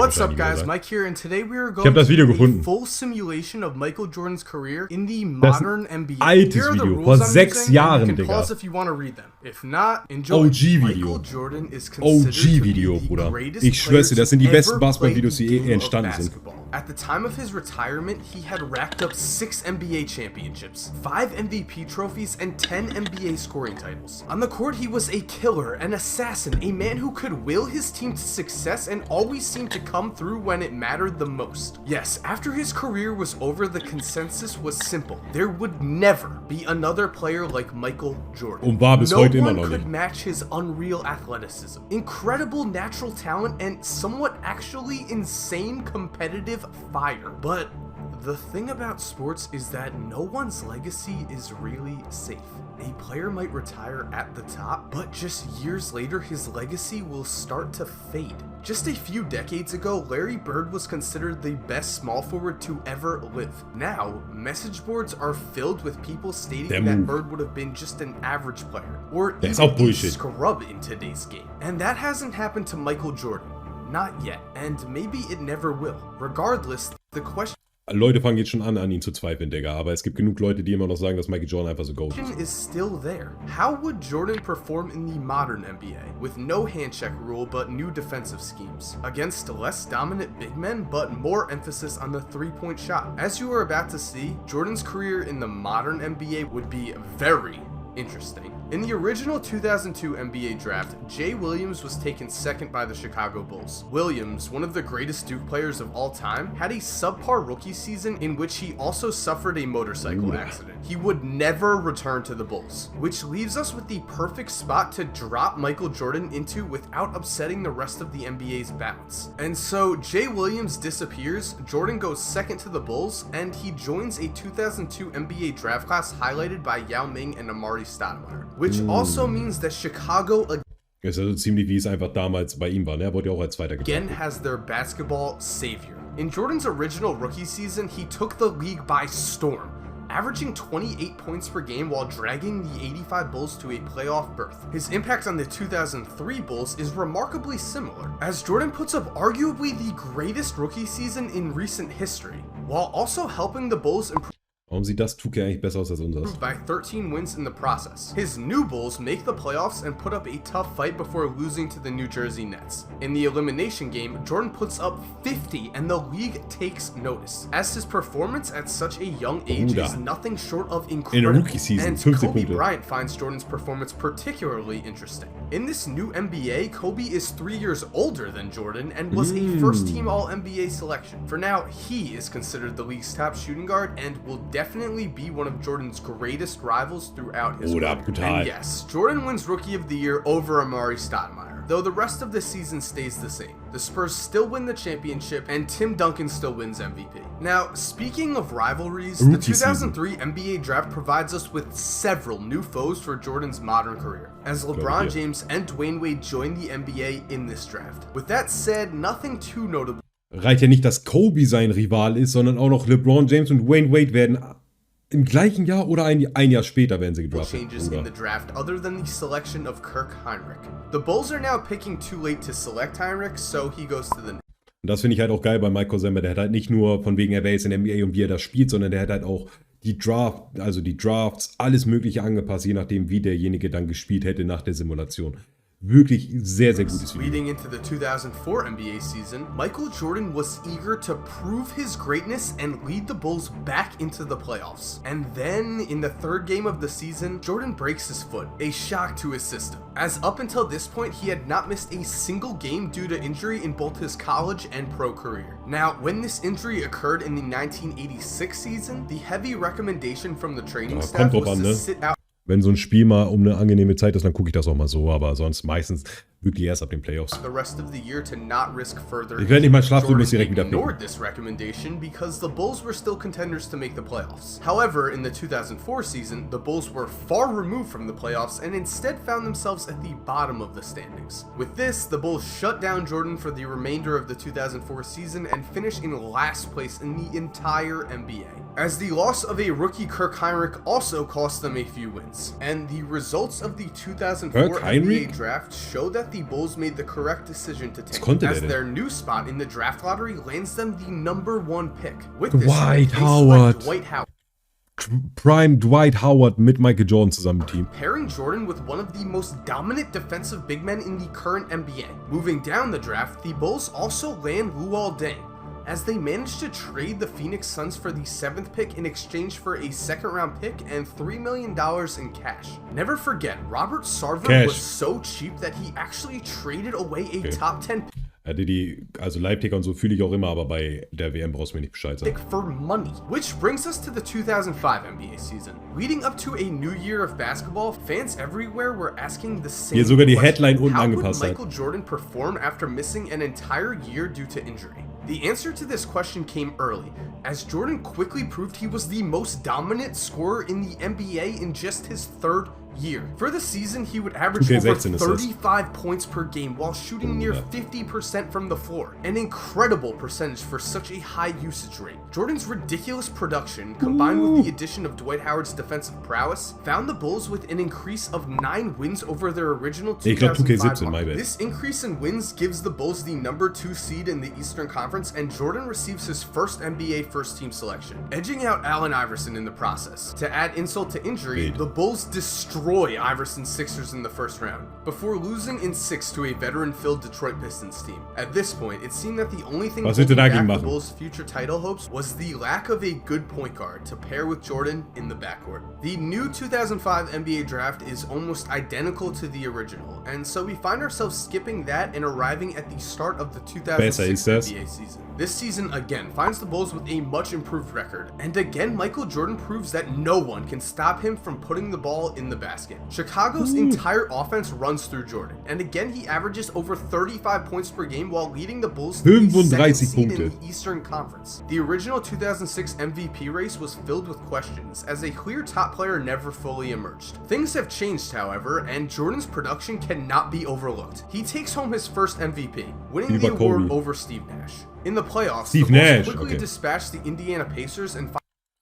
What's up, guys? Mike here, and today we are going das Video to gefunden. a full simulation of Michael Jordan's career in the modern NBA. Altes Here are the Video, rules vor I'm 6 using, Jahren, and you can Digga. pause if you want to read them. If not, enjoy. OG-Video. Michael Jordan is considered OG-Video, to be the Bruder. greatest Ich schwör's dir, das sind die player besten to Basketball-Videos, play die the game entstanden of sind. basketball. At the time of his retirement, he had racked up 6 NBA championships, 5 MVP trophies, and 10 NBA scoring titles. On the court, he was a killer, an assassin, a man who could will his team to success and always seemed to come through when it mattered the most. Yes, after his career was over, the consensus was simple. There would never be another player like Michael Jordan. Und war bis No heute immer one noch could nicht. match his unreal athleticism, incredible natural talent, and somewhat actually insane competitive fire. But the thing about sports is that no one's legacy is really safe. A player might retire at the top, but just years later, his legacy will start to fade. Just a few decades ago, Larry Bird was considered the best small forward to ever live. Now, message boards are filled with people stating that Bird would have been just an average player, or even a scrub in today's game. And that hasn't happened to Michael Jordan. Not yet, and maybe it never will. Regardless, the question Leute fangen jetzt schon an ihn zu zweifeln, Digga. Aber es gibt genug Leute, die immer noch sagen, dass Michael Jordan einfach so GOAT ist. is still there. How would Jordan perform in the modern NBA with no handcheck rule but new defensive schemes, against less dominant big men but more emphasis on the three-point shot? As you are about to see, Jordan's career in the modern NBA would be very interesting. In the original 2002 NBA draft, Jay Williams was taken second by the Chicago Bulls. Williams, one of the greatest Duke players of all time, had a subpar rookie season in which he also suffered a motorcycle accident. He would never return to the Bulls, which leaves us with the perfect spot to drop Michael Jordan into without upsetting the rest of the NBA's balance. And so Jay Williams disappears, Jordan goes second to the Bulls, and he joins a 2002 NBA draft class highlighted by Yao Ming and Amari Stoudemire. Which also means that Chicago Es ist also ziemlich wie es einfach damals bei ihm war, ne? Er wurde ja auch als Zweiter again gebracht. has their basketball savior. In Jordan's original rookie season, he took the league by storm, averaging 28 points per game while dragging the 85 Bulls to a playoff berth. His impact on the 2003 Bulls is remarkably similar, as Jordan puts up arguably the greatest rookie season in recent history, while also helping the Bulls improve Warum sieht das 2K eigentlich besser aus als unseres? by 13 wins in the process. His new Bulls make the playoffs and put up a tough fight before losing to the New Jersey Nets. In the elimination game, Jordan puts up 50 and the league takes notice, as his performance at such a young age is nothing short of incredible. In a rookie season, and 50 Kobe Punkte. Bryant finds Jordan's performance particularly interesting. In this new NBA, Kobe is 3 years older than Jordan and was a first-team All-NBA selection. For now, he is considered the league's top shooting guard and will definitely be one of Jordan's greatest rivals throughout his career. And yes, Jordan wins Rookie of the Year over Amari Stoudemire, though the rest of the season stays the same. The Spurs still win the championship, and Tim Duncan still wins MVP. Now, speaking of rivalries, the 2003 NBA draft provides us with several new foes for Jordan's modern career, as LeBron James and Dwayne Wade join the NBA in this draft. With that said, nothing too notable. Reicht ja nicht, dass Kobe sein Rival ist, sondern auch noch LeBron James und Wayne Wade werden im gleichen Jahr oder ein Jahr später werden sie gedraftet. Changes in the draft other than the selection of Kirk Heinrich. The Bulls are now picking too late to select Heinrich, so he goes to the Knicks. Und das finde ich halt auch geil bei Mike Korzemba. Der hat halt nicht nur von wegen, er wäre jetzt in der NBA und wie er das spielt, sondern der hat halt auch die Drafts, alles Mögliche angepasst, je nachdem, wie derjenige dann gespielt hätte nach der Simulation. Wirklich sehr, sehr gutes Video. Leading into the 2004 NBA season, Michael Jordan was eager to prove his greatness and lead the Bulls back into the playoffs. And then, in the third game of the season, Jordan breaks his foot, a shock to his system, as up until this point, he had not missed a single game due to injury in both his college and pro career. Now, when this injury occurred in the 1986 season, the heavy recommendation from the training staff was to sit out. Wenn so ein Spiel mal um eine angenehme Zeit ist, dann gucke ich das auch mal so, aber sonst meistens wirklich erst ab den Playoffs. The rest of the year to not risk further. Ich werde nicht mal Schlafrhythmus direkt wieder ignored this recommendation because the Bulls were still contenders to make the playoffs. However, in the 2004 season, the Bulls were far removed from the playoffs and instead found themselves at the bottom of the standings. With this, the Bulls shut down Jordan for the remainder of the 2004 season and finished in last place in the entire NBA. As the loss of a rookie Kirk Heinrich also cost them a few wins. And the results of the 2004 NBA draft show that that the Bulls made the correct decision to take, konnte as der denn? their new spot in the draft lottery lands them the #1 pick. With this Dwight pick, they Howard. select Dwight Howard, Prime Dwight Howard mit Michael Jordan zusammen im Team. pairing Jordan with one of the most dominant defensive big men in the current NBA. Moving down the draft, the Bulls also land Luol Deng, as they managed to trade the Phoenix Suns for the 7th pick in exchange for a 2nd-round pick and $3 million in cash. Never forget, Robert Sarver was so cheap that he actually traded away a top 10 Also Leipziger und so fühle ich auch immer, aber bei der WM brauchst du mir nicht Bescheid sagen. pick for money. Which brings us to the 2005 NBA season. Leading up to a new year of basketball, fans everywhere were asking the same Hier sogar die question. Headline unten How would angepasst hat. Michael Jordan perform after missing an entire year due to injury? The answer to this question came early, as Jordan quickly proved he was the most dominant scorer in the NBA in just his 3rd year. For the season, he would average over 35 points per game while shooting near 50% from the floor, an incredible percentage for such a high usage rate. Jordan's ridiculous production, combined with the addition of Dwight Howard's defensive prowess, found the Bulls with an increase of 9 wins over their original 2005 mark. This increase in wins gives the Bulls the #2 seed in the Eastern Conference, and Jordan receives his first NBA first-team selection, edging out Allen Iverson in the process. To add insult to injury, the Bulls destroy Iverson's Sixers in the 1st round, before losing in 6 to a veteran-filled Detroit Pistons team. At this point, it seemed that the only thing holding back the Bulls' future title hopes was the lack of a good point guard to pair with Jordan in the backcourt. The new 2005 NBA draft is almost identical to the original, and so we find ourselves skipping that and arriving at the start of the 2006 NBA season. This season again finds the Bulls with a much improved record, and again Michael Jordan proves that no one can stop him from putting the ball in the basket. Chicago's entire offense runs through Jordan, and again he averages over 35 points per game while leading the Bulls to the 2nd seed in the Eastern Conference. The original 2006 MVP race was filled with questions, as a clear top player never fully emerged. Things have changed, however, and Jordan's production cannot be overlooked. He takes home his first MVP, winning the award over Steve Nash. In the playoffs, the Bulls quickly dispatched the Indiana Pacers and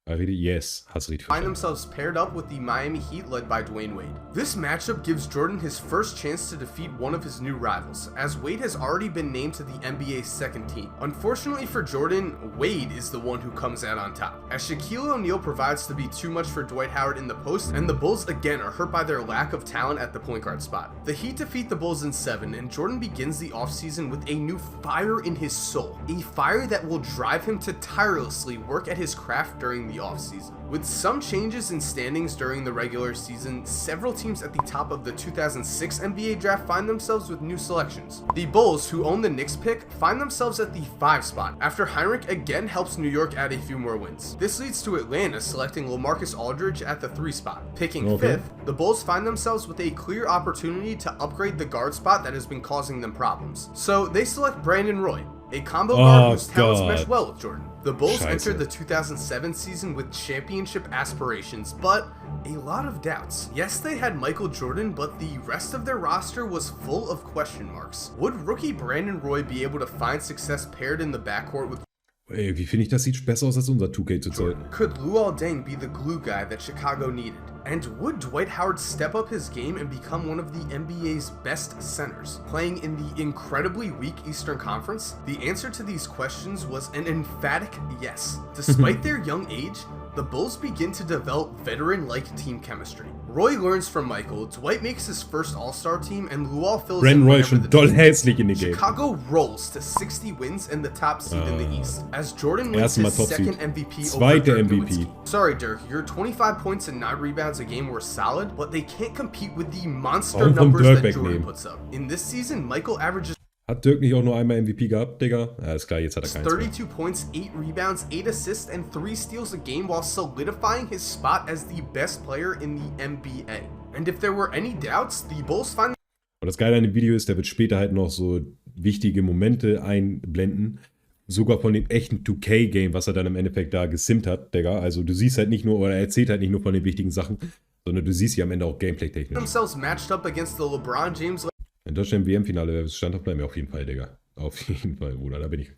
find themselves paired up with the Miami Heat led by Dwayne Wade. This matchup gives Jordan his first chance to defeat one of his new rivals, as Wade has already been named to the NBA's 2nd team. Unfortunately for Jordan, Wade is the one who comes out on top, as Shaquille O'Neal provides to be too much for Dwight Howard in the post, and the Bulls again are hurt by their lack of talent at the point guard spot. The Heat defeat the Bulls in 7, and Jordan begins the offseason with a new fire in his soul, a fire that will drive him to tirelessly work at his craft during the offseason. With some changes in standings during the regular season, several teams at the top of the 2006 NBA draft find themselves with new selections. The Bulls, who own the Knicks pick, find themselves at the 5 spot, after Heinrich again helps New York add a few more wins. This leads to Atlanta selecting LaMarcus Aldridge at the 3 spot. Picking 5th, the Bulls find themselves with a clear opportunity to upgrade the guard spot that has been causing them problems. So they select Brandon Roy, a combo guard whose talents mesh well with Jordan. The Bulls entered the 2007 season with championship aspirations, but a lot of doubts. Yes, they had Michael Jordan, but the rest of their roster was full of question marks. Would rookie Brandon Roy be able to find success paired in the backcourt with Ey, wie finde ich, das sieht besser aus als unser 2K zurzeit. Could Luol Deng be the glue guy that Chicago needed? And would Dwight Howard step up his game and become one of the NBA's best centers, playing in the incredibly weak Eastern Conference? The answer to these questions was an emphatic yes. Despite their young age, the Bulls begin to develop veteran-like team chemistry. Roy learns from Michael, Dwight makes his first All-Star team, and Luol fills in Roy schon doll hässlich in die Game. Chicago rolls to 60 wins and the top seed in the East, as Jordan wins his 2nd MVP over Dirk Nowitzki. Sorry Dirk, your 25 points and 9 rebounds a game were solid, but they can't compete with the monster numbers that Jordan puts up. In this season, Michael averages Hat Dirk nicht auch nur einmal MVP gehabt, Digga? Ja, ist klar, jetzt hat er keins 32 points, 8 rebounds, 8 assists, and 3 steals a game while solidifying his spot as the best player in the NBA. And if there were any doubts, the Bulls find... Und das Geile an dem Video ist, der wird später halt noch so wichtige Momente einblenden. Sogar von dem echten 2K-Game, was er dann im Endeffekt da gesimmt hat, Digga. Also du siehst halt nicht nur, oder er erzählt halt nicht nur von den wichtigen Sachen, sondern du siehst sie am Ende auch gameplay-technisch. ...themselves matched up against the LeBron James... In Deutschland im WM-Finale Stand bleiben wir auf jeden Fall, Digga. Auf jeden Fall, Bruder. Da bin ich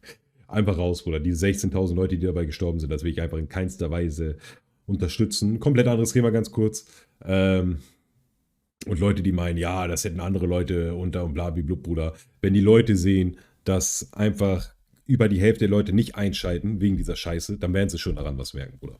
einfach raus, Bruder. Die 16.000 Leute, die dabei gestorben sind, das will ich einfach in keinster Weise unterstützen. Komplett anderes Thema, ganz kurz. Und Leute, die meinen, ja, das hätten andere Leute unter und blablabla, Bruder. Wenn die Leute sehen, dass einfach über die Hälfte der Leute nicht einschalten wegen dieser Scheiße, dann werden sie schon daran was merken, Bruder.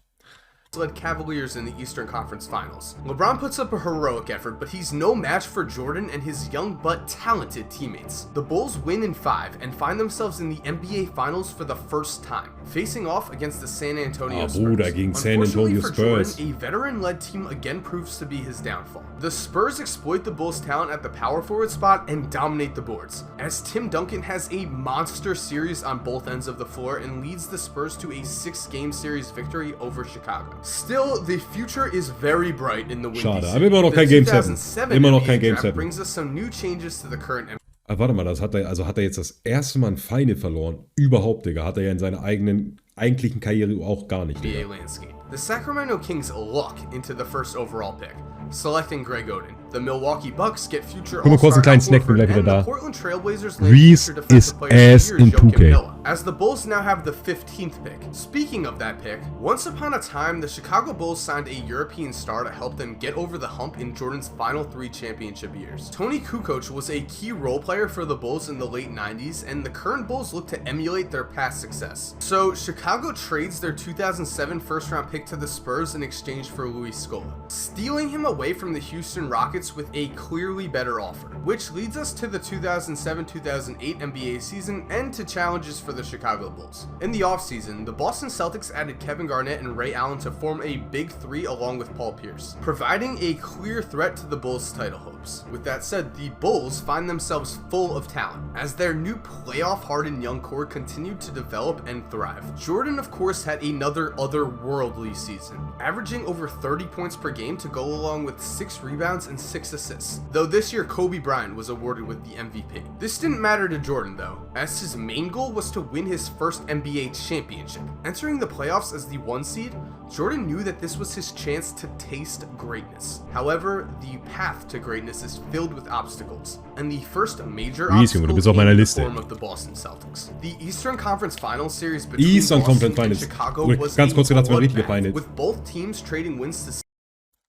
Led Cavaliers in the Eastern Conference Finals. LeBron puts up a heroic effort, but he's no match for Jordan and his young but talented teammates. The Bulls win in 5 and find themselves in the NBA Finals for the first time, facing off against the San Antonio Spurs. Bruder, gegen San Antonio Spurs. Jordan, a veteran-led team again proves to be his downfall. The Spurs exploit the Bulls' talent at the power forward spot and dominate the boards, as Tim Duncan has a monster series on both ends of the floor and leads the Spurs to a 6-game series victory over Chicago. Still, the future is very bright in the windy Schade, city. aber immer noch kein Game 7. Immer noch kein Game 7. Brings us some new changes to the current NBA. Warte mal, hat er jetzt das erste Mal ein Final verloren? Überhaupt, Digga. Hat er ja in seiner eigentlichen Karriere auch gar nicht, Digga. Landscape. The Sacramento Kings luck into the first overall pick, selecting Greg Oden. The Milwaukee Bucks get future All-Star Al Horford, and the Portland Trailblazers land future defensive player of the year Joakim Noah, as the Bulls now have the 15th pick. Speaking of that pick, once upon a time, the Chicago Bulls signed a European star to help them get over the hump in Jordan's final 3 championship years. Tony Kukoc was a key role player for the Bulls in the late 90s, and the current Bulls look to emulate their past success. So Chicago trades their 2007 first-round pick to the Spurs in exchange for Luis Scola, stealing him away from the Houston Rockets with a clearly better offer, which leads us to the 2007-2008 NBA season and to challenges for the Chicago Bulls. In the offseason, the Boston Celtics added Kevin Garnett and Ray Allen to form a big 3 along with Paul Pierce, providing a clear threat to the Bulls' title hopes. With that said, the Bulls find themselves full of talent, as their new playoff-hardened young core continued to develop and thrive. Jordan, of course, had another otherworldly season, averaging over 30 points per game to go along with 6 rebounds and 6 assists, though this year Kobe Bryant was awarded with the MVP. This didn't matter to Jordan though, as his main goal was to win his first NBA championship. Entering the playoffs as the 1 seed, Jordan knew that this was his chance to taste greatness. However, the path to greatness is filled with obstacles, and the first major obstacle is in the form of the Boston Celtics. The Eastern Conference Finals series between Boston and Chicago was a bloodbath, with both teams trading wins to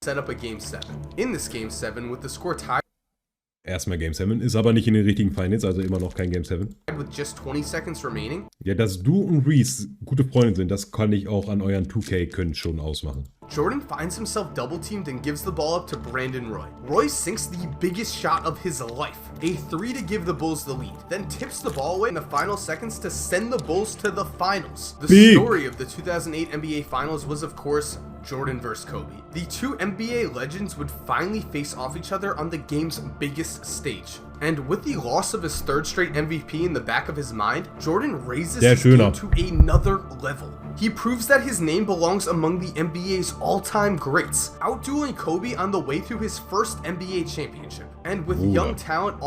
set up a Game 7. In this Game 7, with the score tied Erstmal Game 7, ist aber nicht in den richtigen Finals, also immer noch kein Game 7. with just 20 seconds remaining. Ja, dass du und Reese gute Freunde sind, das kann ich auch an euren 2K-Können schon ausmachen. Jordan finds himself double-teamed and gives the ball up to Brandon Roy. Roy sinks the biggest shot of his life, a 3 to give the Bulls the lead, then tips the ball away in the final seconds to send the Bulls to the finals. The story of the 2008 NBA Finals was, of course, Jordan vs. Kobe. The 2 NBA legends would finally face off each other on the game's biggest stage. And with the loss of his 3rd straight MVP in the back of his mind, Jordan raises his game to another level. He proves that his name belongs among the NBA's all-time greats, outdueling Kobe on the way to his first NBA championship. And with young talent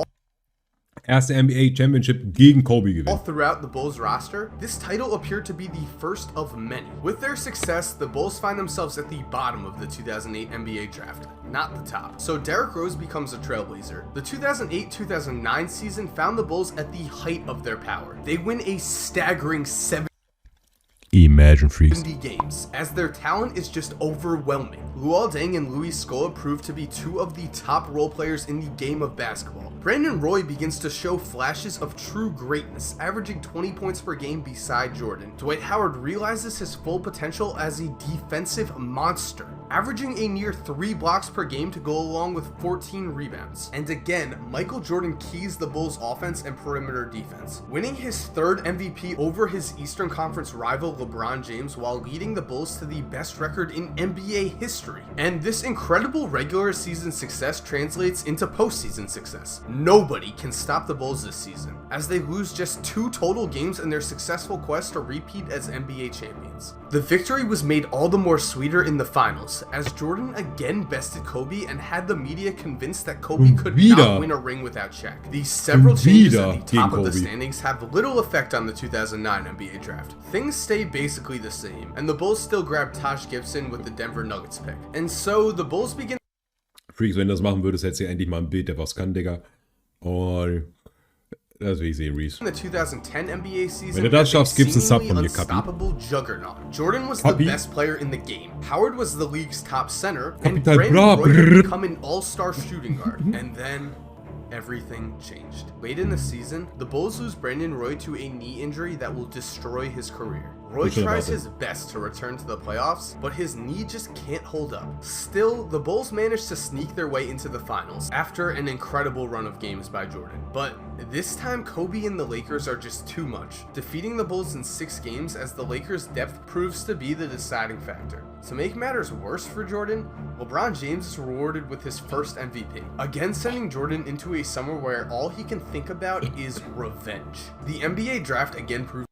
Erste NBA Championship gegen Kobe all gewinnt. throughout the Bulls roster, this title appeared to be the first of many. With their success, the Bulls find themselves at the bottom of the 2008 NBA draft, not the top. So Derrick Rose becomes a trailblazer. The 2008-2009 season found the Bulls at the height of their power. They win a staggering 70 Imagine Freaks. games, as their talent is just overwhelming. Luol Deng and Luis Scola prove to be 2 of the top role players in the game of basketball. Brandon Roy begins to show flashes of true greatness, averaging 20 points per game beside Jordan. Dwight Howard realizes his full potential as a defensive monster, averaging a near 3 blocks per game to go along with 14 rebounds. And again, Michael Jordan keys the Bulls' offense and perimeter defense, winning his 3rd MVP over his Eastern Conference rival LeBron James while leading the Bulls to the best record in NBA history. And this incredible regular season success translates into postseason success. Nobody can stop the Bulls this season, as they lose just 2 total games in their successful quest to repeat as NBA champions. The victory was made all the more sweeter in the finals, as Jordan again bested Kobe and had the media convinced that Kobe could not win a ring without Shaq. These several changes at the top of the standings have little effect on the 2009 NBA draft. Things stay basically the same, and the Bulls still grab Taj Gibson with the Denver Nuggets pick. And so the Bulls begin. Freaks, wenn du das machen würdest, hättest du ja endlich mal ein Bild, der was kann, Digga. Und Also ich sehe Reese. In the 2010 NBA season, Wenn du das schaffst, gibt's einen Sub von mir, Kapi. unstoppable juggernaut. Jordan was Kapi. the best player in the game. Howard was the league's top center, and Kapital Brandon bra, Roy brrr. had become an all-star shooting guard. And then everything changed. Late in the season, the Bulls lose Brandon Roy to a knee injury that will destroy his career. Roy tries his best to return to the playoffs, but his knee just can't hold up. Still, the Bulls managed to sneak their way into the finals after an incredible run of games by Jordan. But this time, Kobe and the Lakers are just too much, defeating the Bulls in 6 games as the Lakers' depth proves to be the deciding factor. To make matters worse for Jordan, LeBron James is rewarded with his first MVP, again sending Jordan into a summer where all he can think about is revenge. The NBA draft again proved.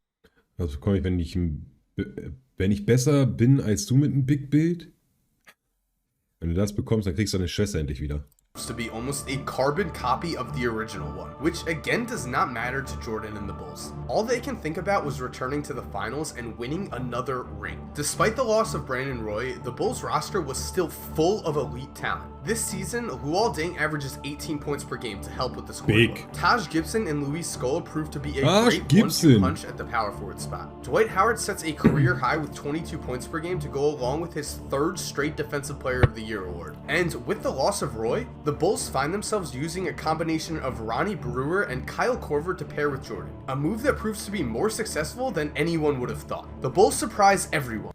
Was bekomme ich, wenn ich besser bin als du mit einem Big Bild? Wenn du das bekommst, dann kriegst du deine Schwester endlich wieder. To be almost a carbon copy of the original one, which again does not matter to Jordan and the Bulls. All they can think about was returning to the finals and winning another ring. Despite the loss of Brandon Roy, the Bulls roster was still full of elite talent. This season, Luol Deng averages 18 points per game to help with the scoreboard. Taj Gibson and Luis Scola proved to be a great 1-2 punch at the power forward spot. Dwight Howard sets a career high with 22 points per game to go along with his 3rd straight Defensive Player of the Year award. And with the loss of Roy, the Bulls find themselves using a combination of Ronnie Brewer and Kyle Korver to pair with Jordan, a move that proves to be more successful than anyone would have thought. The Bulls surprise everyone.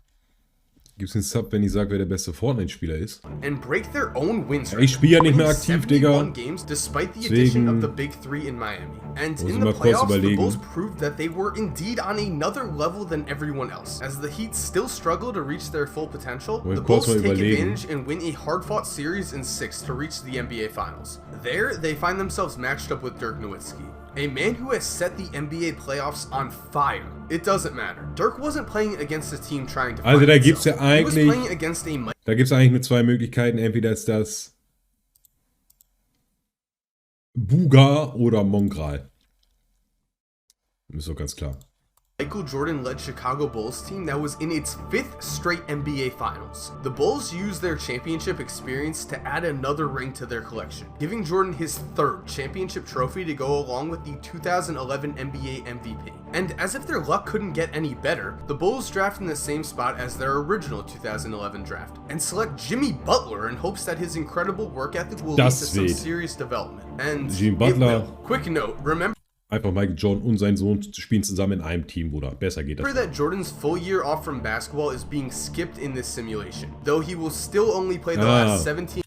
Gibt's einen Sub, wenn ich sage, wer der beste Fortnite-Spieler ist? And break their own wins Ich spiele ja nicht mehr aktiv, 71 Digga. games despite the addition of the Big Three in Miami. And in the mal kurz playoffs, the überlegen. Bulls proved that they were indeed on another level than everyone else. As the Heat still struggle to reach their full potential, the Bulls take advantage and win a hard-fought series in 6 to reach the NBA Finals. There, they find themselves matched up with Dirk Nowitzki, a man who has set the NBA playoffs on fire. It doesn't matter. Dirk wasn't playing against a team trying to find Also da himself. gibt's ja He was eigentlich, playing against a da gibt's eigentlich nur 2 Möglichkeiten. Entweder ist das Buga oder Mongral. Ist doch ganz klar. Michael Jordan-led Chicago Bulls team that was in its 5th straight NBA Finals. The Bulls used their championship experience to add another ring to their collection, giving Jordan his 3rd championship trophy to go along with the 2011 NBA MVP. And as if their luck couldn't get any better, the Bulls draft in the same spot as their original 2011 draft, and select Jimmy Butler in hopes that his incredible work ethic will lead to some serious development. And Jimmy Butler. Quick note, remember Einfach Michael Jordan und sein Sohn spielen zusammen in einem Team, Bruder. Besser geht das. that Jordan's full year off from basketball is being skipped in this simulation, though he will still only play the last 17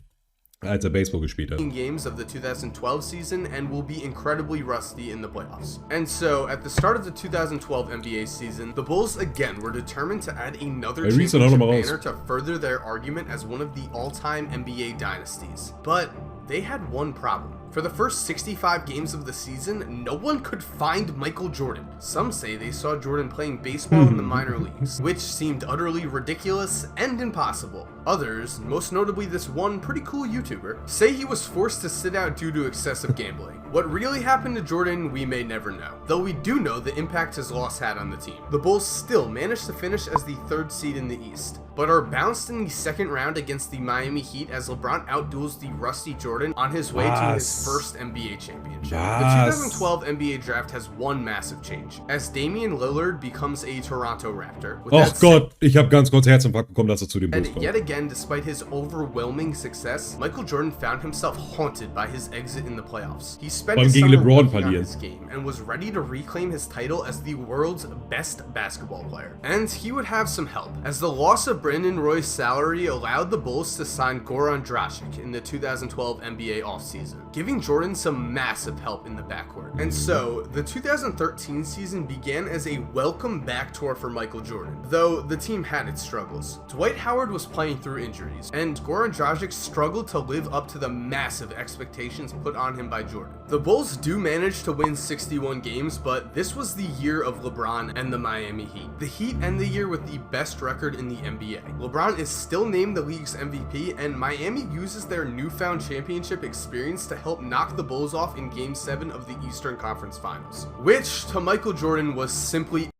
Als er Baseball gespielt hat. games of the 2012 season and will be incredibly rusty in the playoffs. And so, at the start of the 2012 NBA season, the Bulls again were determined to add another championship banner to further their argument as one of the all-time NBA dynasties. But they had one problem. For the first 65 games of the season, no one could find Michael Jordan. Some say they saw Jordan playing baseball in the minor leagues, which seemed utterly ridiculous and impossible. Others, most notably this one pretty cool YouTuber, say he was forced to sit out due to excessive gambling. What really happened to Jordan, we may never know, though we do know the impact his loss had on the team. The Bulls still managed to finish as the 3rd seed in the East, but are bounced in the 2nd round against the Miami Heat as LeBron outduels the rusty Jordan on his way to his first NBA championship. The 2012 NBA draft has one massive change, as Damian Lillard becomes a Toronto Raptor. Oh Gott, ich habe ganz kurz Herzinfarkt bekommen, dass er zu den Bulls And kommt. yet again, despite his overwhelming success, Michael Jordan found himself haunted by his exit in the playoffs. He spent his gegen summer LeBron working on verlieren. his game and was ready to reclaim his title as the world's best basketball player. And he would have some help, as the loss of Brandon Roy's salary allowed the Bulls to sign Goran Dragic in the 2012 NBA offseason, giving Jordan some massive help in the backcourt. And so, the 2013 season began as a welcome back tour for Michael Jordan, though the team had its struggles. Dwight Howard was playing through injuries, and Goran Dragic struggled to live up to the massive expectations put on him by Jordan. The Bulls do manage to win 61 games, but this was the year of LeBron and the Miami Heat. The Heat end the year with the best record in the NBA. LeBron is still named the league's MVP, and Miami uses their newfound championship experience to help knock the Bulls off in Game 7 of the Eastern Conference Finals, which to Michael Jordan was simply.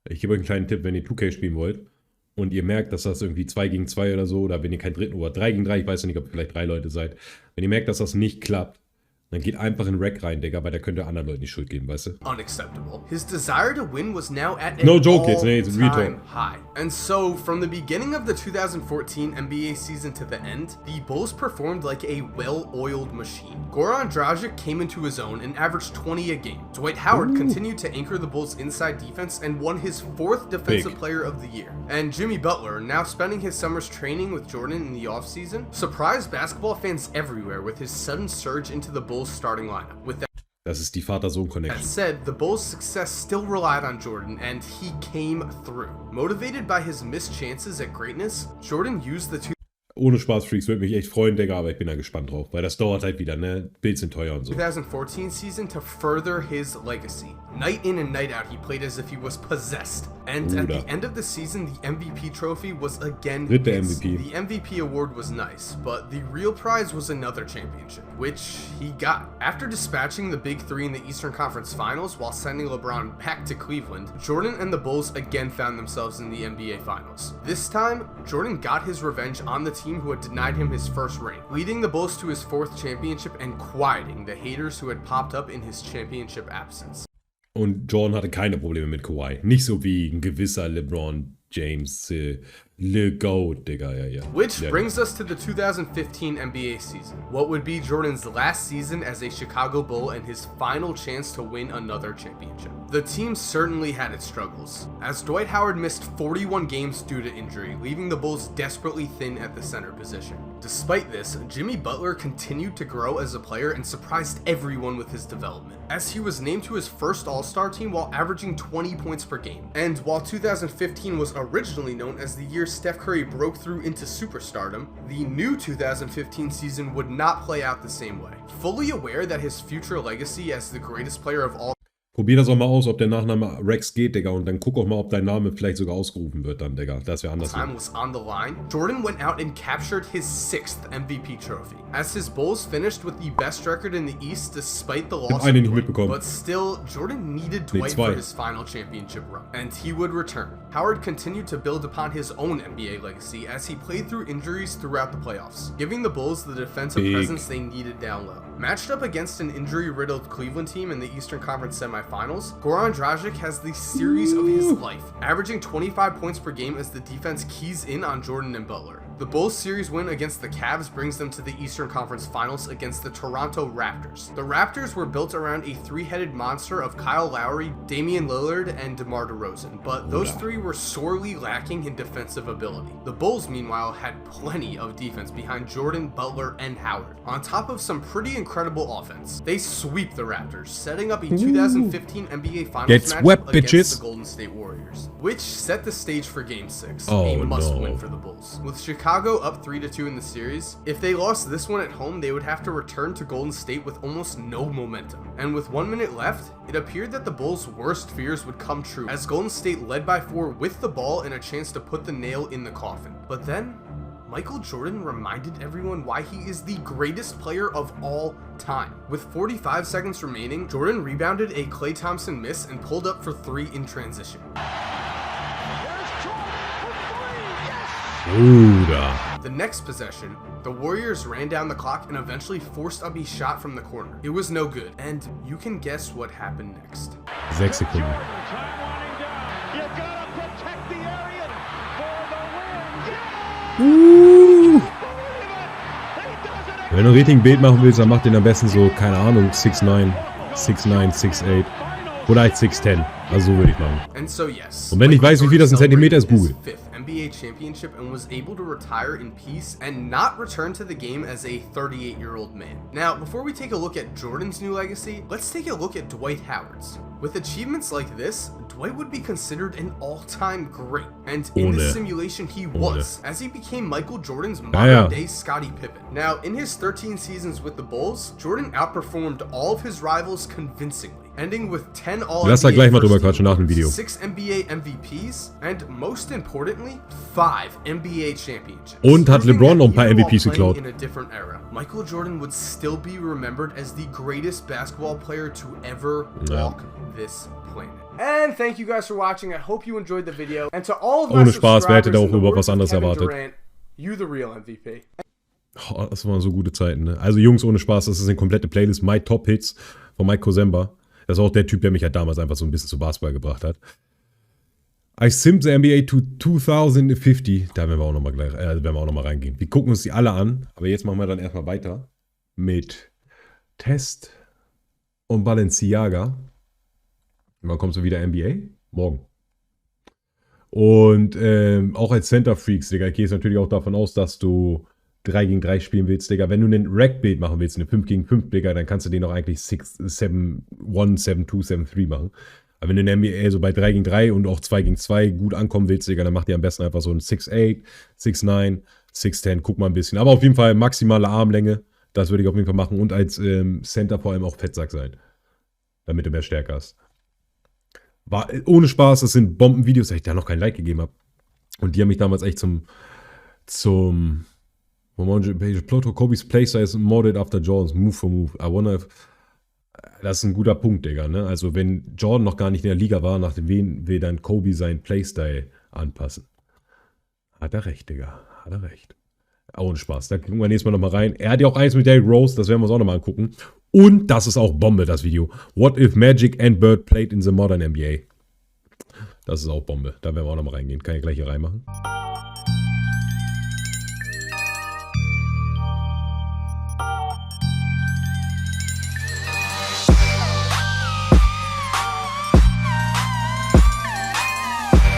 Ich gebe euch einen kleinen Tipp, wenn ihr 2K spielen wollt und ihr merkt, dass das irgendwie 2 gegen 2 oder so, oder wenn ihr keinen dritten oder 3 gegen 3, ich weiß ja nicht, ob ihr vielleicht 3 Leute seid, wenn ihr merkt, dass das nicht klappt, Dann geht einfach in Rack rein, Digga, weil der könnte anderen Leuten die Schuld geben, weißt du? Unacceptable. His desire to win was now at an No joke, it's real talk. all-time high. And so, from the beginning of the 2014 NBA season to the end, the Bulls performed like a well-oiled machine. Goran Dragic came into his own and averaged 20 a game. Dwight Howard continued to anchor the Bulls' inside defense and won his 4th Defensive Player of the Year. And Jimmy Butler, now spending his summers training with Jordan in the offseason, surprised basketball fans everywhere with his sudden surge into the Bulls' starting lineup. With Das ist die Vater-Sohn-Connection. that said, the Bulls' success still relied on Jordan, and he came through. Motivated by his missed chances at greatness, Jordan used the Ohne Spaß, Freaks, würde mich echt freuen, Digga, aber ich bin da gespannt drauf, weil das dauert halt wieder, ne? Bilds sind teuer und so. 2014 season to further his legacy. Night in and night out, he played as if he was possessed. And at the end of the season, the MVP trophy was again his. MVP. The MVP award was nice, but the real prize was another championship, which he got. After dispatching the Big Three in the Eastern Conference Finals while sending LeBron back to Cleveland, Jordan and the Bulls again found themselves in the NBA Finals. This time, Jordan got his revenge on the team who had denied him his first ring, leading the Bulls to his 4th championship and quieting the haters who had popped up in his championship absence. Und Jordan hatte keine Probleme mit Kawhi. Nicht so wie ein gewisser LeBron James, Le Goat, Digga, ja. Which brings us to the 2015 NBA season. What would be Jordan's last season as a Chicago Bull and his final chance to win another championship. The team certainly had its struggles, as Dwight Howard missed 41 games due to injury, leaving the Bulls desperately thin at the center position. Despite this, Jimmy Butler continued to grow as a player and surprised everyone with his development, as he was named to his first All-Star team while averaging 20 points per game. And while 2015 was originally known as the year Steph Curry broke through into superstardom, the new 2015 season would not play out the same way. Fully aware that his future legacy as the greatest player of all Probier das auch mal aus, ob der Nachname Rex geht, Digga, und dann guck auch mal, ob dein Name vielleicht sogar ausgerufen wird dann, Digga. Das wäre anders. time was on the line, Jordan went out and captured his 6th MVP trophy, as his Bulls finished with the best record in the East despite the loss of eine nicht Dwight. mitbekommen. But still, Jordan needed Dwight for his final championship run, and he would return. Howard continued to build upon his own NBA legacy as he played through injuries throughout the playoffs, giving the Bulls the defensive presence they needed down low. Matched up against an injury-riddled Cleveland team in the Eastern Conference semifinals, Goran Dragic has the series of his life, averaging 25 points per game as the defense keys in on Jordan and Butler. The Bulls series win against the Cavs brings them to the Eastern Conference Finals against the Toronto Raptors. The Raptors were built around a 3-headed monster of Kyle Lowry, Damian Lillard, and DeMar DeRozan, but those 3 were sorely lacking in defensive ability. The Bulls, meanwhile, had plenty of defense behind Jordan, Butler, and Howard, on top of some pretty incredible offense. They sweep the Raptors, setting up a 2015 NBA Finals match against the Golden State Warriors, which set the stage for Game 6, a must-win for the Bulls. With Chicago up 3-2 in the series, if they lost this one at home, they would have to return to Golden State with almost no momentum. And with 1 minute left, it appeared that the Bulls' worst fears would come true, as Golden State led by 4 with the ball and a chance to put the nail in the coffin. But then, Michael Jordan reminded everyone why he is the greatest player of all time. With 45 seconds remaining, Jordan rebounded a Klay Thompson miss and pulled up for 3 in transition. The next possession, the Warriors ran down the clock and eventually forced up a shot from the corner. It was no good, and you can guess what happened next. 6 Sekunden. Wenn du ein richtiges Bild machen willst, dann mach den am besten so, keine Ahnung, 6'9", 6'9", 6'8 oder halt 6'10. Also so würde ich machen. And so yes, Und wenn ich weiß, wie viel das in Zentimeter ist, Google. 5th NBA championship and was able to retire in peace and not return to the game as a 38-year-old man. Now, before we take a look at Jordan's new legacy, let's take a look at Dwight Howard's. With achievements like this, Dwight would be considered an all-time great, and in this simulation he was, as he became Michael Jordan's modern-day Scottie Pippen. Now, in his 13 seasons with the Bulls, Jordan outperformed all of his rivals convincingly, ending with 10 All-NBA first teams, 6 NBA MVPs, and most importantly, 5 NBA championships. Und hat LeBron noch ein paar MVPs geklaut. In a different era, Michael Jordan would still be remembered as the greatest basketball player to ever walk this planet. And thank you guys for watching. I hope you enjoyed the video. And to all of my Ohne Spaß, wer hätte da auch subscribers über was anderes Kevin erwartet. Durant, you the real MVP. Oh, das waren so gute Zeiten, ne? Also Jungs, ohne Spaß, das ist eine komplette Playlist. My Top Hits von Korzemba. Das ist auch der Typ, der mich halt damals einfach so ein bisschen zu Basketball gebracht hat. I simp the NBA to 2050. Da werden wir auch nochmal reingehen. Wir gucken uns die alle an, aber jetzt machen wir dann erstmal weiter mit Test und Balenciaga. Und dann kommst du wieder NBA? Morgen. Und auch als Center Freaks, Digga, ich gehe jetzt natürlich auch davon aus, dass du 3 gegen 3 spielen willst, Digga. Wenn du einen Rack-Bild machen willst, eine 5 gegen 5, Digga, dann kannst du den auch eigentlich 6-7-1, 7-2, 7-3 machen. Aber wenn du in der NBA so bei 3 gegen 3 und auch 2 gegen 2 gut ankommen willst, Digga, dann mach dir am besten einfach so ein 6-8, 6-9, 6-10, guck mal ein bisschen. Aber auf jeden Fall maximale Armlänge, das würde ich auf jeden Fall machen. Und als Center vor allem auch Fettsack sein, damit du mehr Stärke hast. War ohne Spaß, das sind Bombenvideos, dass ich da noch kein Like gegeben habe. Und die haben mich damals echt zum Pluto Kobe's Playstyle is modded after Jordans, Move for Move. I wonder if, das ist ein guter Punkt, Digga, ne? Also wenn Jordan noch gar nicht in der Liga war, nach dem wen will dann Kobe seinen Playstyle anpassen. Hat er recht, Digga. Hat er recht. Ohne Spaß. Da gucken wir nächstes Mal nochmal rein. Er hat ja auch eins mit Derrick Rose, das werden wir uns auch nochmal angucken. Und das ist auch Bombe, das Video. What if Magic and Bird played in the modern NBA? Das ist auch Bombe. Da werden wir auch nochmal reingehen. Kann ich gleich hier reinmachen.